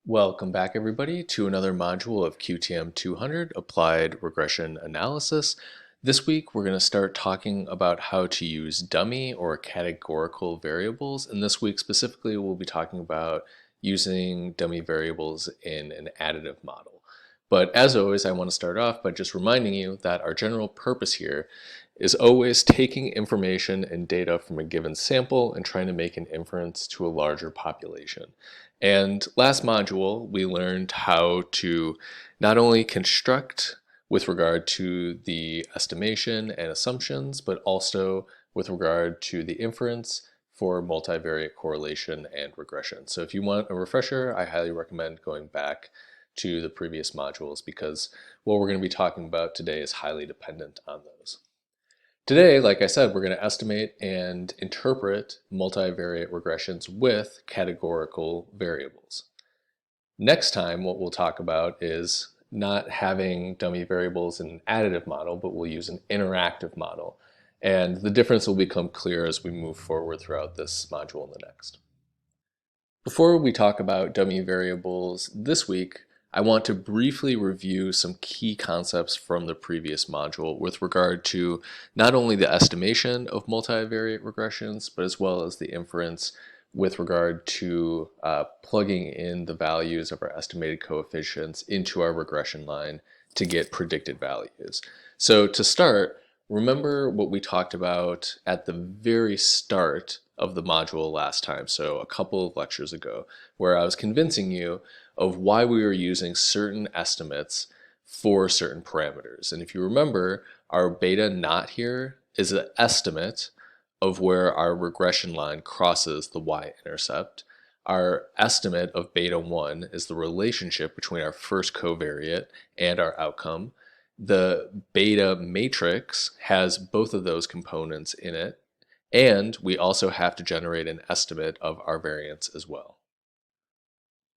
Welcome back, everybody, to another module of QTM 200, Applied Regression Analysis. This week, we're going to start talking about how to use dummy or categorical variables. And this week, specifically, we'll be talking about using dummy variables in an additive model. But as always, I want to start off by just reminding you that our general purpose here is always taking information and data from a given sample and trying to make an inference to a larger population. And last module, we learned how to not only construct with regard to the estimation and assumptions, but also with regard to the inference for multivariate correlation and regression. So if you want a refresher, I highly recommend going back to the previous modules because what we're going to be talking about today is highly dependent on those. Today, like I said, we're going to estimate and interpret multivariate regressions with categorical variables. Next time, what we'll talk about is not having dummy variables in an additive model, but we'll use an interactive model. And the difference will become clear as we move forward throughout this module and the next. Before we talk about dummy variables this week, I want to briefly review some key concepts from the previous module with regard to not only the estimation of multivariate regressions, but as well as the inference with regard to plugging in the values of our estimated coefficients into our regression line to get predicted values. So to start, remember what we talked about at the very start of the module last time, so a couple of lectures ago, where I was convincing you of why we were using certain estimates for certain parameters. And if you remember, our beta naught here is an estimate of where our regression line crosses the y-intercept. Our estimate of beta 1 is the relationship between our first covariate and our outcome. The beta matrix has both of those components in it, and we also have to generate an estimate of our variance as well.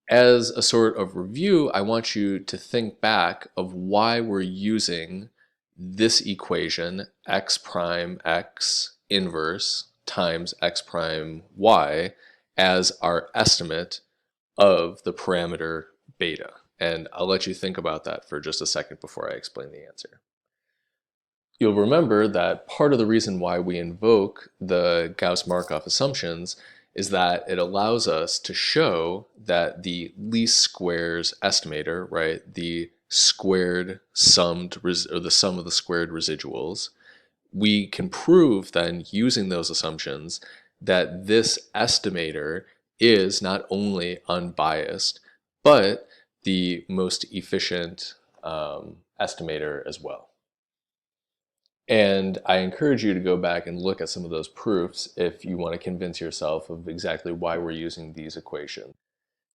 As a sort of review, I want you to think back of why we're using this equation, x prime x inverse times x prime y, as our estimate of the parameter beta. And I'll let you think about that for just a second before I explain the answer. You'll remember that part of the reason why we invoke the Gauss-Markov assumptions is that it allows us to show that the least squares estimator, right, the squared summed, or the sum of the squared residuals, we can prove then using those assumptions that this estimator is not only unbiased, but the most efficient estimator as well. And I encourage you to go back and look at some of those proofs if you want to convince yourself of exactly why we're using these equations.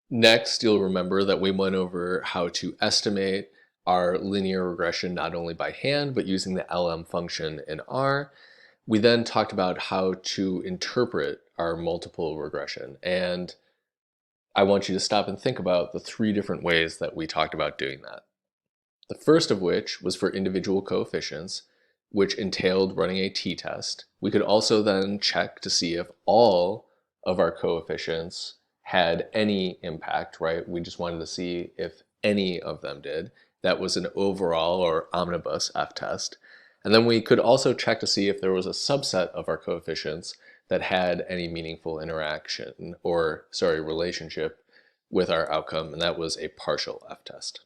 Next, you'll remember that we went over how to estimate our linear regression not only by hand, but using the LM function in R. We then talked about how to interpret our multiple regression. And I want you to stop and think about the three different ways that we talked about doing that. The first of which was for individual coefficients, which entailed running a t-test. We could also then check to see if all of our coefficients had any impact, right? We just wanted to see if any of them did. That was an overall or omnibus f-test. And then we could also check to see if there was a subset of our coefficients that had any meaningful interaction or, relationship with our outcome, and that was a partial f-test.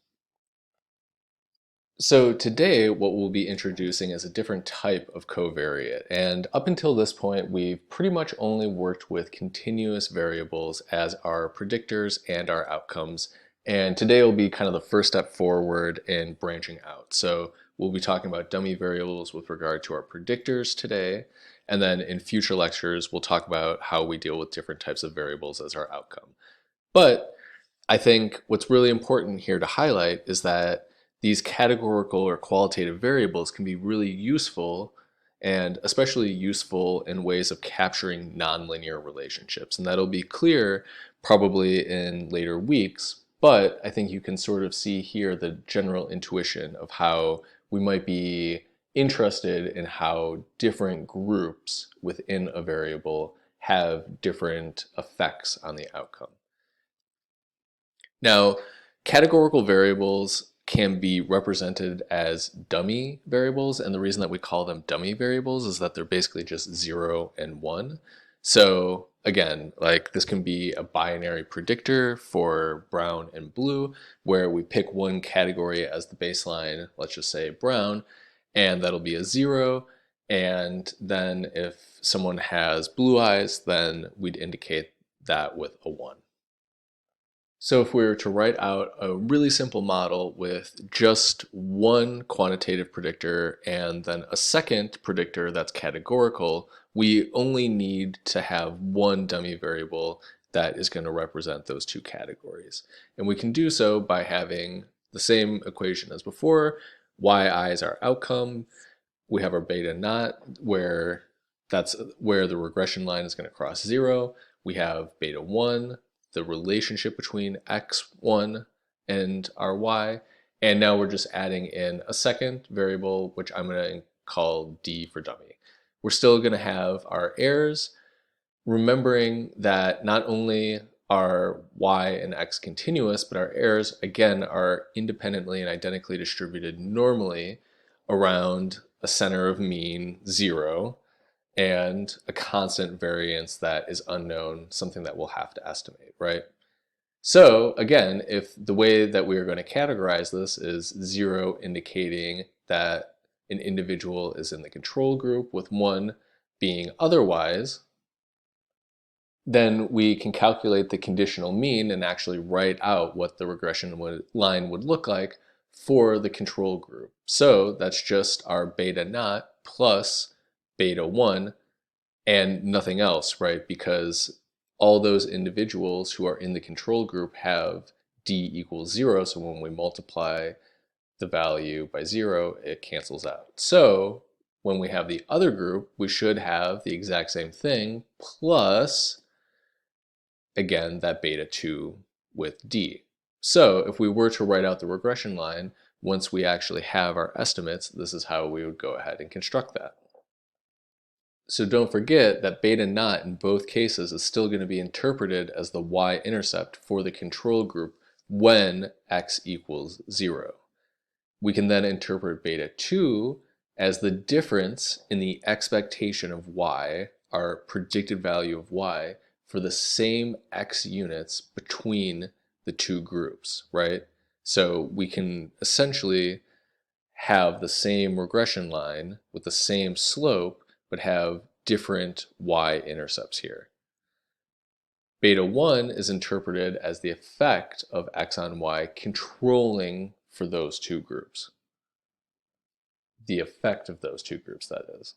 So today, what we'll be introducing is a different type of covariate. And up until this point, we've pretty much only worked with continuous variables as our predictors and our outcomes. And today will be kind of the first step forward in branching out. So we'll be talking about dummy variables with regard to our predictors today. And then in future lectures, we'll talk about how we deal with different types of variables as our outcome. But I think what's really important here to highlight is that these categorical or qualitative variables can be really useful, and especially useful in ways of capturing nonlinear relationships. And that'll be clear probably in later weeks, but I think you can sort of see here the general intuition of how we might be interested in how different groups within a variable have different effects on the outcome. Now, categorical variables can be represented as dummy variables, and the reason that we call them dummy variables is that they're basically just 0 and 1. So again, like this can be a binary predictor for brown and blue, where we pick one category as the baseline, let's just say brown, and that'll be a 0. And then if someone has blue eyes, then we'd indicate that with a 1. So if we were to write out a really simple model with just one quantitative predictor and then a second predictor that's categorical, we only need to have one dummy variable that is going to represent those two categories. And we can do so by having the same equation as before. yi is our outcome. We have our beta naught, where that's where the regression line is going to cross 0. We have beta 1, the relationship between x1 and our y, and now we're just adding in a second variable, which I'm going to call d for dummy. We're still going to have our errors, remembering that not only are y and x continuous, but our errors, again, are independently and identically distributed normally around a center of mean 0, and a constant variance that is unknown, something that we'll have to estimate, right? So again, if the way that we are going to categorize this is 0 indicating that an individual is in the control group with 1 being otherwise, then we can calculate the conditional mean and actually write out what the regression line would look like for the control group. So that's just our beta naught plus beta 1 and nothing else, right? Because all those individuals who are in the control group have d equals 0, so when we multiply the value by 0, it cancels out. So when we have the other group, we should have the exact same thing plus, again, that beta 2 with d. So if we were to write out the regression line, once we actually have our estimates, this is how we would go ahead and construct that. So don't forget that beta naught in both cases is still going to be interpreted as the y-intercept for the control group when x equals 0. We can then interpret beta 2 as the difference in the expectation of y, our predicted value of y, for the same x units between the two groups, right? So we can essentially have the same regression line with the same slope, but have different y-intercepts here. Beta 1 is interpreted as the effect of x on y controlling for those two groups. The effect of those two groups, that is.